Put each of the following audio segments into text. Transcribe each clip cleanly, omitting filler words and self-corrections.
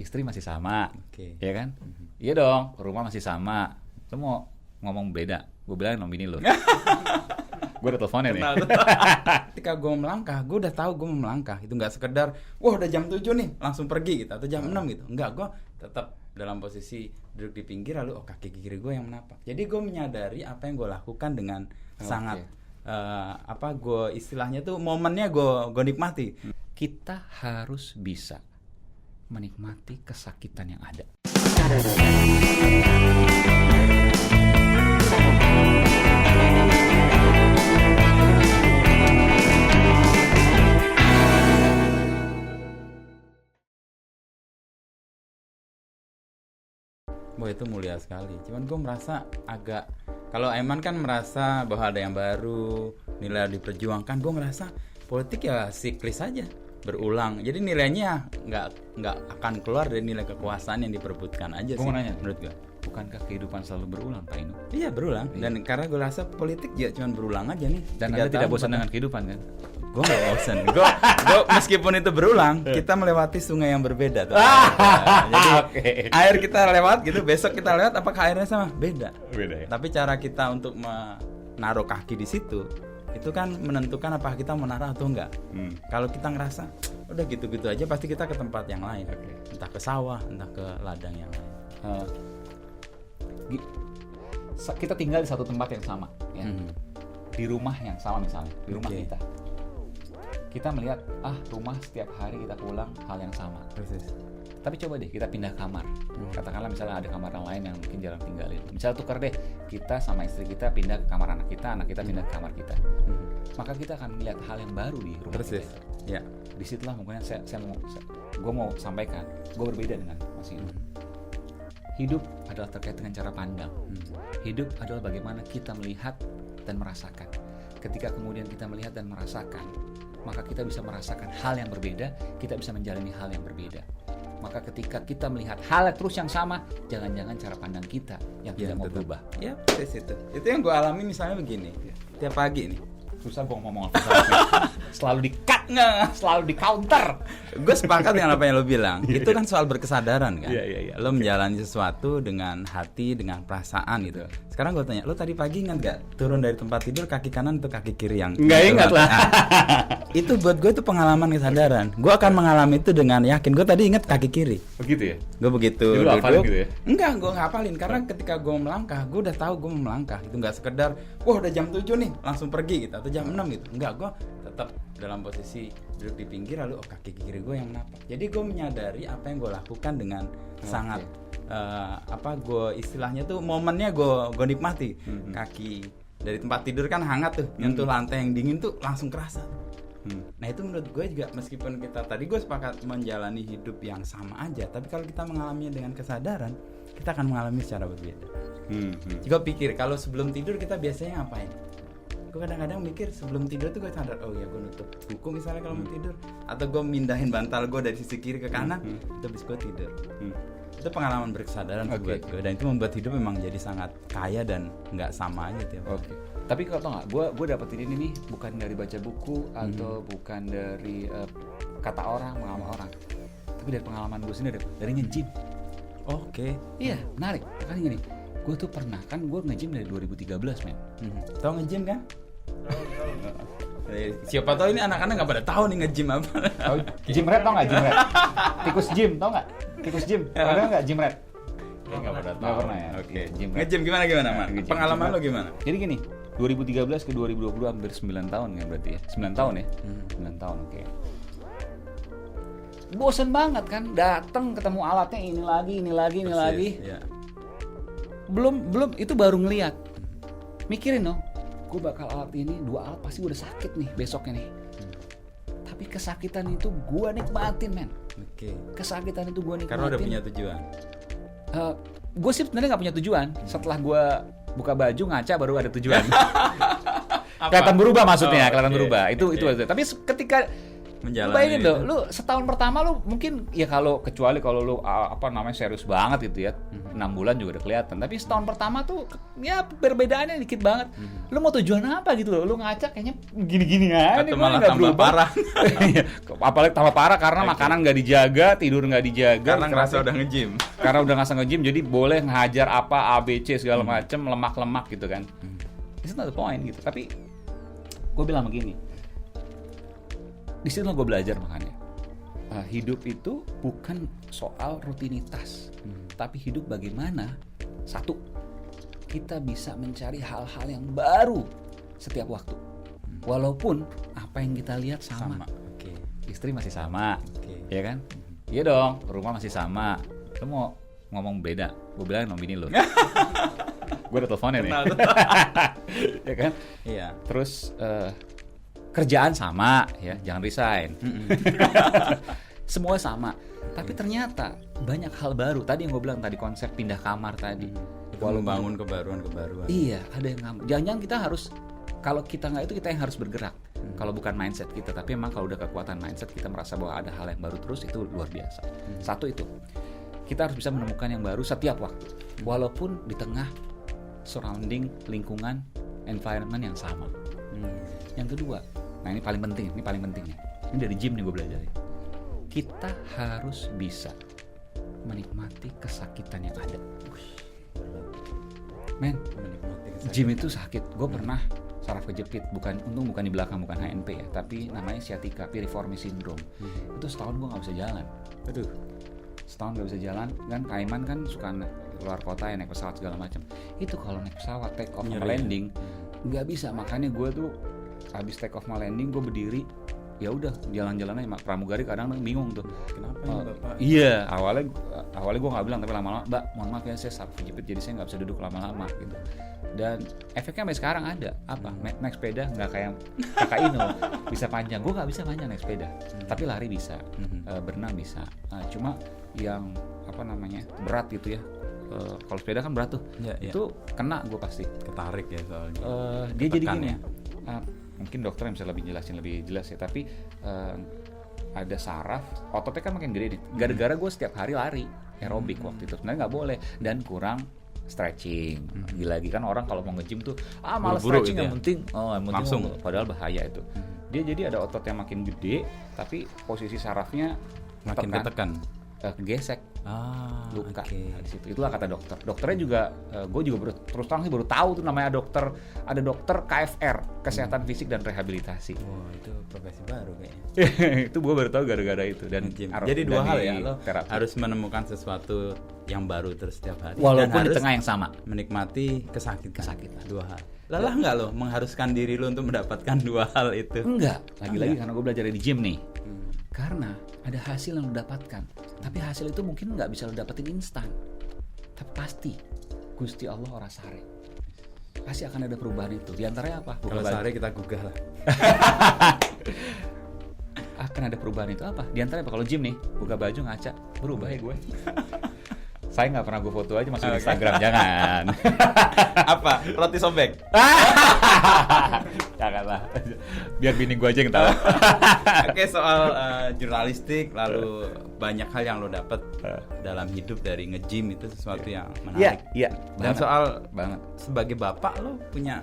istri masih sama, Oke. ya kan? Iya dong, rumah masih sama. Lu mau ngomong beda? Gue bilang sama bini lu. Gue udah teleponnya nih. Ketika gue melangkah, gue udah tahu gue mau melangkah. Itu nggak sekedar, wah udah jam 7 nih, langsung pergi gitu, atau jam 6 gitu. Enggak, gue tetap dalam posisi duduk di pinggir, lalu kaki kiri gue yang menapak. Jadi gue menyadari apa yang gue lakukan dengan sangat gue istilahnya tuh momennya gue nikmati. Kita harus bisa menikmati kesakitan yang ada. Wah itu mulia sekali. Cuman gue merasa agak, kalau Aiman kan merasa bahwa ada yang baru, nilai diperjuangkan. Gue ngerasa politik ya siklis saja, berulang. Jadi nilainya nggak akan keluar dari nilai kekuasaan yang diperebutkan aja sih. Gue mau nanya, menurut gue. Bukankah kehidupan selalu berulang, Pak Inu? Iya berulang. Dan karena gue rasa politik juga cuma berulang aja nih. Dan Anda tidak bosan dengan kehidupan kan? Gue gak bosan. Gue meskipun itu berulang, kita melewati sungai yang berbeda. Jadi air kita lewat gitu, besok kita lewat, apakah airnya sama? Beda. Beda ya. Tapi cara kita untuk menaruh kaki di situ, itu kan menentukan apakah kita menaruh atau enggak. Kalau kita ngerasa udah gitu-gitu aja, pasti kita ke tempat yang lain. Entah ke sawah, entah ke ladang yang lain. Kita tinggal di satu tempat yang sama, ya. Di rumah yang sama misalnya, di rumah kita melihat rumah setiap hari kita pulang hal yang sama. Persis. Tapi coba deh kita pindah kamar. Katakanlah misalnya ada kamar yang lain yang mungkin jarang tinggalin. Misalnya tukar deh, kita sama istri kita pindah ke kamar anak kita pindah ke kamar kita. Maka kita akan melihat hal yang baru di rumah Persis. kita. Ya. Disitulah mungkin gue mau sampaikan, gue berbeda dengan Mas Inu. Hidup adalah terkait dengan cara pandang. Hidup adalah bagaimana kita melihat dan merasakan. Ketika kemudian kita melihat dan merasakan, maka kita bisa merasakan hal yang berbeda, kita bisa menjalani hal yang berbeda. Maka ketika kita melihat hal terus yang sama, jangan-jangan cara pandang kita yang tidak mau berubah. Ya, persis itu. Itu yang gue alami misalnya begini. Tiap pagi nih. Susah gue ngomong selalu di-cut, selalu di-counter. Gue sepakat dengan apa yang lo bilang. Itu kan soal berkesadaran kan. Iya. Lo menjalani sesuatu dengan hati, dengan perasaan gitu. Sekarang gue tanya, lo tadi pagi ingat gak turun dari tempat tidur kaki kanan atau kaki kiri yang? Nggak ingat lah. Itu buat gue itu pengalaman kesadaran. Gue akan mengalami itu dengan yakin. Gue tadi ingat kaki kiri. Begitu ya? Gue begitu. Jadi lo hafalin gitu ya? Enggak, gue nggak hafalin. Karena ketika gue melangkah, gue udah tahu gue mau melangkah. Itu nggak sekedar, wah udah jam 7 nih, langsung pergi gitu. Atau jam 6 gitu. Enggak, gue tetap dalam posisi duduk di pinggir, lalu kaki kiri gue yang menapak. Jadi gue menyadari apa yang gue lakukan dengan sangat gue istilahnya tuh momennya gue nikmati. Kaki dari tempat tidur kan hangat tuh, nyentuh lantai yang dingin tuh langsung kerasa. Nah itu menurut gue juga, meskipun kita tadi gue sepakat menjalani hidup yang sama aja, tapi kalau kita mengalaminya dengan kesadaran, kita akan mengalami secara berbeda. Juga pikir kalau sebelum tidur kita biasanya ngapain? Gue kadang-kadang mikir sebelum tidur tuh gue sadar, oh ya gue nutup buku misalnya kalau mau tidur, atau gue mindahin bantal gue dari sisi kiri ke kanan, itu habis gue tidur. Itu pengalaman berkesadaran buat gue, dan itu membuat hidup memang jadi sangat kaya dan nggak sama aja tiap hari. Tapi kalau tau nggak, gue dapetin ini nih bukan dari baca buku atau bukan dari kata orang, pengalaman orang, tapi dari pengalaman gue sendiri, dari nge-gym. Iya, menarik. Makanya gini, gue tuh pernah, kan gue nge-gym dari 2013 men. Tau nge-gym kan? Siapa tahu ini anak-anak nggak pada tahu nih nge-gym apa. Gym rat tau nggak, gym rat? Tikus gym tau nggak? Tikus gym, pernah nggak gym rat? Nggak pada tahu. Nggak pernah ya. Nge-gym gimana Man? Pengalaman lo gimana? Jadi gini, 2013 ke 2020 hampir 9 tahun kan berarti ya? 9 tahun ya? 9 tahun, oke. Bosen banget kan, datang ketemu alatnya ini lagi. Ya. Belum itu baru ngeliat. Mikirin dong, gue bakal alat ini, 2 alat pasti udah sakit nih besoknya nih. Tapi kesakitan itu gue nikmatin men. Kesakitan itu gue nikmatin. Karena udah punya tujuan. Gue sih sebenarnya nggak punya tujuan. Setelah gue buka baju ngaca baru ada tujuan. Kelihatan berubah maksudnya, berubah. Itu. Tapi ketika menjalani bayangin itu. dong, lu setahun pertama lu mungkin ya kecuali kalau lu serius banget gitu ya, 6 bulan juga udah kelihatan. Tapi setahun pertama tuh ya perbedaannya dikit banget. Lu mau tujuan apa gitu loh? Lu ngaca kayaknya gini-gini aja. Atau malah tambah parah. Apalagi tambah parah karena makanan nggak dijaga, tidur nggak dijaga. Karena ngerasa udah nge-gym. Karena udah ngerasa nge-gym, jadi boleh ngehajar apa ABC segala macem, lemak-lemak gitu kan. It's not the point gitu. Tapi gue bilang begini, di situ gue belajar makanya hidup itu bukan soal rutinitas, tapi hidup bagaimana satu kita bisa mencari hal-hal yang baru setiap waktu, walaupun apa yang kita lihat sama. Okay. Istri masih sama, ya kan? Iya dong, rumah masih sama. Lu mau ngomong beda, gue bilang sama bini lu. Gue udah teleponin ya. Ya kan? Iya. Terus kerjaan sama ya, jangan resign. Semua sama, tapi ternyata banyak hal baru. Tadi yang gue bilang tadi, konsep pindah kamar tadi. Walau bangun kebaruan. Iya, ada yang nggak. Jangan-jangan kita harus, kalau kita nggak itu kita yang harus bergerak. Kalau bukan mindset kita, tapi emang kalau udah kekuatan mindset kita merasa bahwa ada hal yang baru terus, itu luar biasa. Satu itu, kita harus bisa menemukan yang baru setiap waktu, walaupun di tengah surrounding, lingkungan, environment yang sama. Yang kedua, nah ini paling penting ya. Ini dari gym nih gue belajar. Kita harus bisa menikmati kesakitan yang ada. Men, gym itu sakit. Gue pernah saraf kejepit, untung bukan di belakang, bukan HNP ya, tapi namanya sciatica, piriformis syndrome. Itu setahun gue nggak bisa jalan. Setahun nggak bisa jalan. Kan Kaiman kan suka keluar kota ya, naik pesawat segala macam. Itu kalau naik pesawat take off sama landing nggak bisa. Makanya gue tuh habis take off sama landing gue berdiri, ya udah jalan-jalan aja. Pramugari kadang bingung tuh, kenapa ya Bapak? Iya, awalnya gue nggak bilang, tapi lama-lama, Mbak, mohon maaf ya, saya saraf kejepit jadi saya nggak bisa duduk lama-lama gitu. Dan efeknya sampai sekarang ada. Apa? Naik sepeda nggak kayak kakak Ino bisa panjang, gue nggak bisa panjang naik sepeda, tapi lari bisa, berenang bisa. Cuma yang berat gitu ya. Kalau sepeda kan berat tuh, itu kena gue pasti. Ketarik ya soalnya. Dia jadi gini ya. Mungkin dokter yang bisa lebih jelas ya, tapi ada saraf, ototnya kan makin gede nih. Gara-gara gue setiap hari lari aerobik waktu itu, sebenarnya nggak boleh, dan kurang stretching. Lagi kan orang kalau mau nge-gym tuh malas stretching gitu, yang penting langsung, padahal bahaya itu. Dia jadi ada otot yang makin gede, tapi posisi sarafnya makin ketekan, kegesek, luka. Di situ. Itulah kata dokter. Dokternya juga, gue juga terus terang sih baru tahu tuh namanya ada dokter KFR, kesehatan fisik dan rehabilitasi. Wah, itu profesi baru kayaknya. Itu gue baru tahu gara-gara itu. Dan jadi dua hal ya, lo harus menemukan sesuatu yang baru terus setiap hari, walaupun di tengah yang sama, menikmati kesakitan. Dua hal. Lelah nggak lo mengharuskan diri lo untuk mendapatkan dua hal itu? Enggak. Lagi-lagi karena gue belajar di gym nih. Karena ada hasil yang lo dapatkan, tapi hasil itu mungkin nggak bisa lo dapetin instan, tapi pasti Gusti Allah ora sare, pasti akan ada perubahan itu. Di antaranya apa? Kalau sare kita gugah lah. Akan ada perubahan itu apa? Di antaranya apa? Kalau gym nih, buka baju ngaca, berubah ya gue. Saya nggak pernah gue foto aja masuk di Instagram, jangan. Apa? Roti sobek? Janganlah. Biar bini gue aja yang tahu. Oke, soal jurnalistik, lalu banyak hal yang lo dapet dalam hidup dari nge-gym, itu sesuatu yang menarik. Iya. Dan soal sebagai bapak, lo punya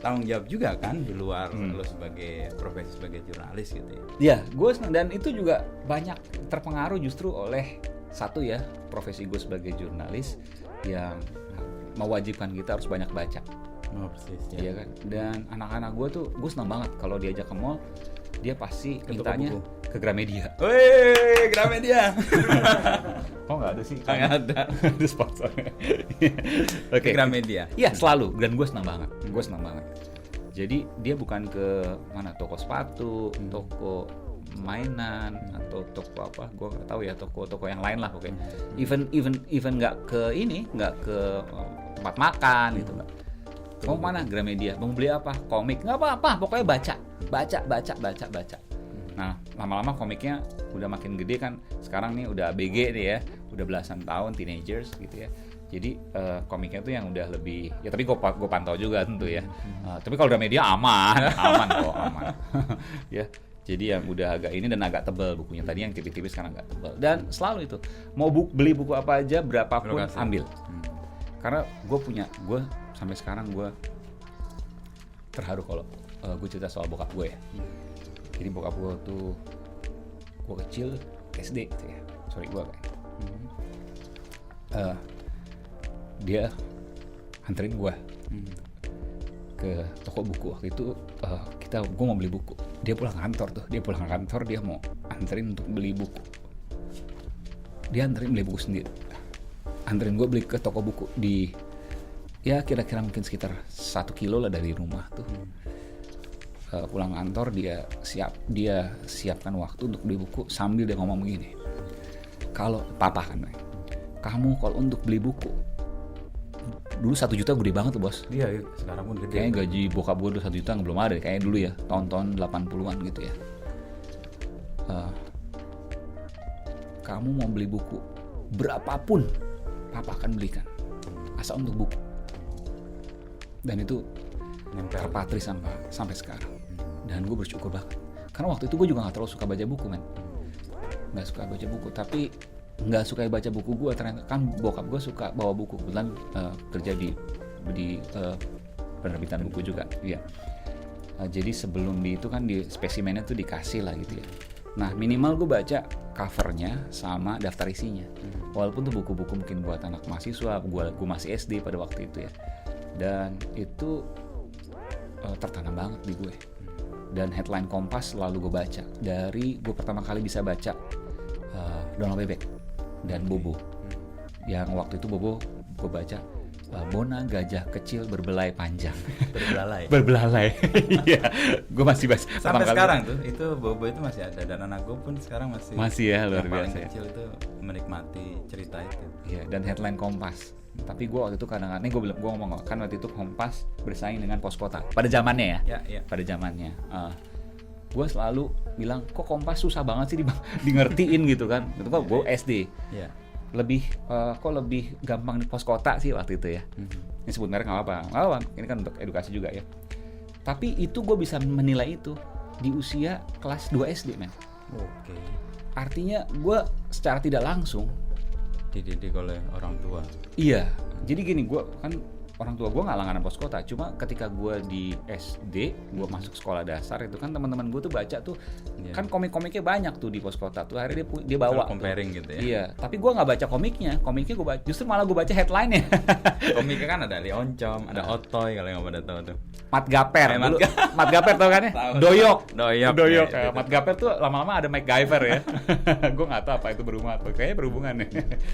tanggung jawab juga kan di luar lo sebagai profesi sebagai jurnalis gitu ya. Iya, gue senang, dan itu juga banyak terpengaruh justru oleh satu ya, profesi gue sebagai jurnalis yang mewajibkan kita harus banyak baca. Oh, persis ya. Iya kan. Dan anak-anak gue tuh, gue senang banget kalau diajak ke mall, dia pasti mintanya ke Gramedia. Wih, Gramedia. Oh nggak ada sih? Nggak ada. Ada sponsornya. Oke. Gramedia. Iya selalu. Dan gue senang banget. Jadi dia bukan ke mana, toko sepatu, toko mainan, atau toko apa, gue nggak tahu ya, toko yang lain lah pokoknya. Even nggak ke ke tempat makan gitu nggak. Mau mana? Gramedia. Mau beli apa? Komik? Nggak apa-apa, pokoknya baca. Nah, lama-lama komiknya udah makin gede kan. Sekarang nih udah ABG nih ya, udah belasan tahun, teenagers gitu ya. Jadi komiknya tuh yang udah lebih, ya tapi gue pantau juga tentu ya. Tapi kalau Gramedia aman kok. Ya. Jadi yang udah agak ini dan agak tebal bukunya. Tadi yang tipis-tipis sekarang agak tebal. Dan selalu itu mau beli buku apa aja berapapun Lokasi. ambil. Karena gue sampai sekarang gue terharu kalau gue cerita soal bokap gue ya. Jadi bokap gue tuh gue kecil SD gitu ya. Sorry gue kayak. Dia anterin gue ke toko buku waktu itu. Gue mau beli buku. Dia pulang kantor, dia mau anterin untuk beli buku. Dia anterin beli buku sendiri. Anterin gue beli ke toko buku di ya kira-kira mungkin sekitar 1 kilo lah dari rumah tuh. Pulang kantor dia siapkan waktu untuk beli buku sambil dia ngomong begini. Kalau papa kan, kamu kalau untuk beli buku dulu 1 juta gede banget tuh bos. Iya, sekarang pun gede. Kayaknya gaji bokap gue dulu 1 juta belum ada, kayaknya dulu ya, tahun-tahun 80-an gitu ya. Kamu mau beli buku berapapun, papa akan belikan, asal untuk buku. Dan itu terpatri sampai sekarang. Dan gue bersyukur banget. Karena waktu itu gue juga gak terlalu suka baca buku, men. Gak suka baca buku, tapi nggak suka baca buku gue ternyata kan bokap gue suka bawa buku, kebetulan kerja di penerbitan buku juga, iya. Jadi sebelum itu kan di spesimennya tuh dikasih lah gitu ya. Nah minimal gue baca covernya sama daftar isinya, walaupun tuh buku-buku mungkin buat anak mahasiswa, gue masih SD pada waktu itu ya, dan itu tertanam banget di gue. Dan headline Kompas selalu gue baca dari gue pertama kali bisa baca Donald Bebek dan Bobo. Yang waktu itu Bobo gue baca Bona gajah kecil berbelai panjang. Berbelalai. Iya, gue masih baca. Sampai sekarang tuh itu Bobo itu masih ada, dan anak gue pun sekarang masih ya luar yang paling biasa. kecil itu menikmati cerita itu. Iya, dan headline Kompas. Tapi gue waktu itu kadang-kadang, gue ngomong kan waktu itu Kompas bersaing dengan Pos Kota pada zamannya ya. Ya. Pada zamannya. Gue selalu bilang kok Kompas susah banget sih di ngertiin gitu kan. Itu kok gue SD. Iya. Lebih gampang di Pos Kota sih waktu itu ya. Ini sebut merek nggak apa-apa. Ini kan untuk edukasi juga ya. Tapi itu gue bisa menilai itu di usia kelas 2 SD, men. Oke. Artinya gue secara tidak langsung Dididik oleh orang tua. iya. Jadi gini, gue kan orang tua gue nggak langganan Pos Kota, cuma ketika gue di SD, gue masuk sekolah dasar itu kan teman-teman gue tuh baca tuh, kan komik-komiknya banyak tuh di Pos Kota tuh, akhirnya dia bawa comparing tuh. gitu ya. Iya, tapi gue nggak baca komiknya gue baca, justru malah gue baca headline-nya. Komiknya kan ada Leoncom, ada Otoy kalau yang pada tahu tuh. Mat Gaper, Mat Gaper tau kan ya? Doyok. Ya, Ya. Mat Gaper tuh lama-lama ada MacGyver ya. Gue nggak tahu apa itu berhubungan atau kayaknya berhubungan ya.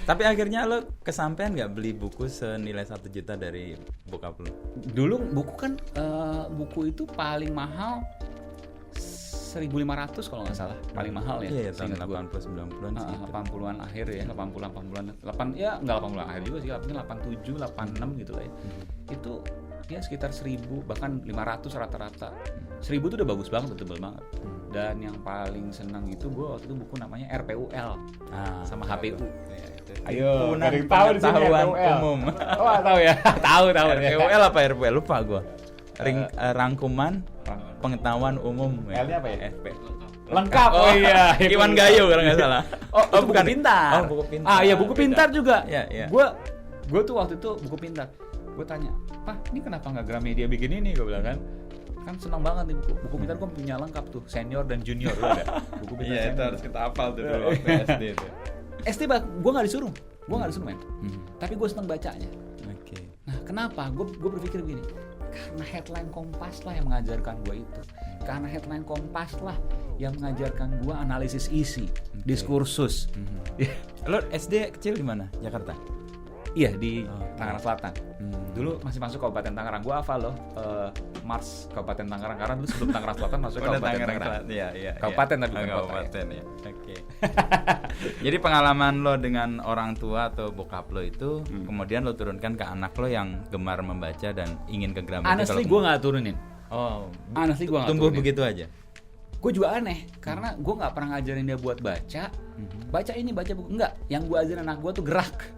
Tapi akhirnya lo kesampean nggak beli buku senilai 1 juta dari bokap lo? Dulu buku kan buku itu paling mahal 1.500 kalau nggak salah, paling mahal ya. Iya, tahun seingat gua. 80-90-an sih. 80-an akhir ya, 8 ya nggak 80-an akhir juga sih, artinya 87, 86 gitu lah ya. Itu ya sekitar 1.000 bahkan 500 rata-rata. 1.000 itu udah bagus banget, tebel banget. Dan yang paling senang itu gue waktu itu buku namanya RPUL sama HPU. Ayo, Himpunan ada yang tahu di sini Pengetahuan RPUL. Umum. Oh, tahu ya. tahu. RPUL apa RPUL? Lupa gue. Rangkuman Pengetahuan Umum. L-nya apa ya? FP. Lengkap. Oh iya. Iwan Gayo kalau nggak salah. Oh, buku pintar. Oh, buku pintar. Ah, iya buku pintar juga. Iya. Gue tuh waktu itu buku pintar. Gue tanya, "Pak, ini kenapa nggak Gramedia bikin ini?" Gue bilang kan senang banget nih buku pintar, gue punya lengkap tuh, senior dan junior lo ada. Buku pintar. Iya, itu harus kita hafal tuh dulu waktu SD itu. SD gue nggak disuruh men. Tapi gue senang bacanya. Oke. Nah, kenapa? Gue berpikir begini, karena headline Kompas lah yang mengajarkan gue itu. Karena headline Kompas lah yang mengajarkan gue analisis isi, diskursus. Lo SD kecil di mana? Jakarta? Iya, di Tangerang Selatan. Dulu masih masuk Kabupaten Tangerang. Gue hafal loh, Mars Kabupaten Tangerang, karena dulu sebelum Tangerang Selatan masuk Kabupaten Tangerang. Iya. Kabupaten tapi bukan kota. Kabupaten ya. Oke. Jadi pengalaman lo dengan orang tua atau bokap lo itu kemudian lo turunkan ke anak lo yang gemar membaca dan ingin ke Gramedia. Honestly gue nggak turunin. Oh, Honestly gue nggak tumbuh turunin. begitu aja. Gue juga aneh, karena gue nggak pernah ngajarin dia buat baca. Baca ini, baca buku. Enggak, yang gue ajarin anak gue tuh gerak.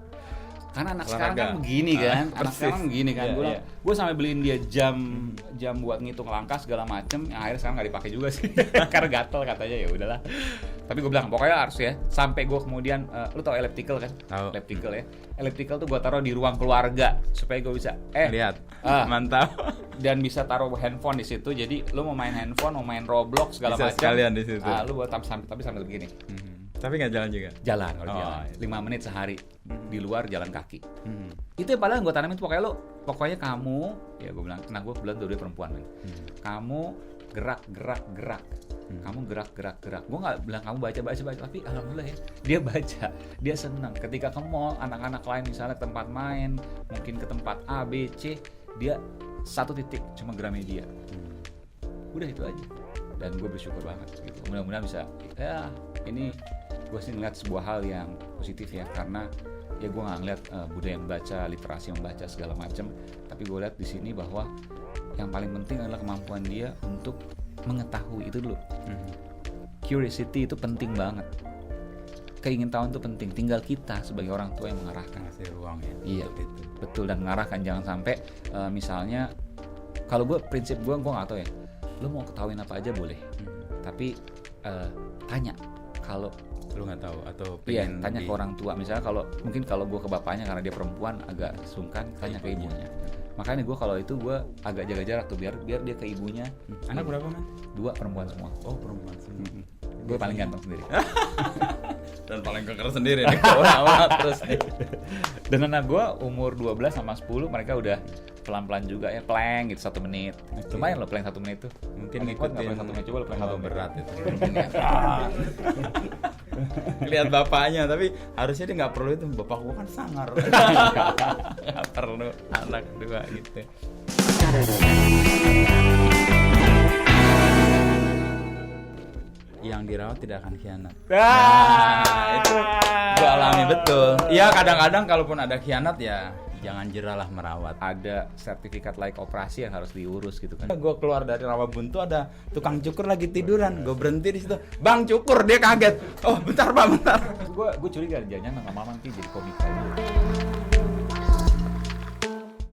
Karena anak Olahraga. sekarang kan begini kan, anak Persis. sekarang begini kan. Iya, Gue sampai beliin dia jam buat ngitung langkah segala macem. Yang akhirnya sekarang nggak dipakai juga sih, karena gatel katanya, ya udahlah. Tapi gue bilang pokoknya harus ya. Sampai gue kemudian, lu tau elliptical kan? Tahu. Elliptical ya. Elliptical tuh gue taruh di ruang keluarga supaya gue bisa Lihat. Mantap. dan bisa taruh handphone di situ. Jadi lu mau main handphone, mau main Roblox segala Bisa macam. sekalian di situ. Lu buat tapi sambil begini. Tapi nggak jalan juga. Jalan kalau Oh, jalan. iya. 5 menit sehari di luar jalan kaki. Itu yang padahal gue tanamin tuh pokoknya kamu, ya gue bilang, nah gue bilang dua perempuan men. Kamu gerak. Kamu gerak. Gue nggak bilang kamu baca, tapi alhamdulillah ya, dia baca, dia senang. Ketika ke mall, anak-anak lain misalnya ke tempat main, mungkin ke tempat A, B, C, dia satu titik cuma Gramedia. Udah itu aja. Dan gue bersyukur banget gitu. Mudah-mudahan bisa, ya ini gue sih ngeliat sebuah hal yang positif ya, karena ya gue nggak ngeliat budaya membaca, literasi membaca segala macam, tapi gue lihat di sini bahwa yang paling penting adalah kemampuan dia untuk mengetahui itu dulu. Curiosity itu penting banget, keingintahuan itu penting, tinggal kita sebagai orang tua yang mengarahkan. Kasih ruang ya. Iya, untuk itu. betul, dan mengarahkan. Jangan sampai misalnya, kalau gue prinsip gue nggak tahu ya, lo mau ketahuin apa aja boleh, tapi tanya. Kalau Lu nggak tahu atau iya, pengen tanya ke orang tua. Misalnya mungkin kalau gue ke bapaknya karena dia perempuan agak sungkan, tanya ke ibunya. Makanya gue kalau itu gue agak jaga jarak tuh biar dia ke ibunya. Anak berapa man? 2 perempuan semua. Oh perempuan semua. Gue paling ganteng sendiri. Dan paling keker sendiri nih. Orang terus nih. Dan anak gue umur 12 sama 10 mereka udah pelan-pelan juga ya, plank gitu 1 menit. Lumayan loh plank 1 menit tuh. Mungkin Kamu kuat nggak ngikutin plank 1 menit? Coba lo plank 1 menit. berat itu. Lihat bapaknya, tapi harusnya dia nggak perlu itu. Bapak gua kan sangar. Nggak perlu anak 2 gitu. Yang dirawat tidak akan khianat. Nah, itu gua alami betul. Iya, kadang-kadang kalaupun ada khianat ya jangan jeralah merawat. Ada sertifikat layak operasi yang harus diurus gitu kan. Gue keluar dari Rawabuntu, ada tukang cukur lagi tiduran. Gue berhenti di situ. Bang cukur, dia kaget. Oh bentar pak, bentar. Gue curiga jangan lama-lama nanti jadi komika.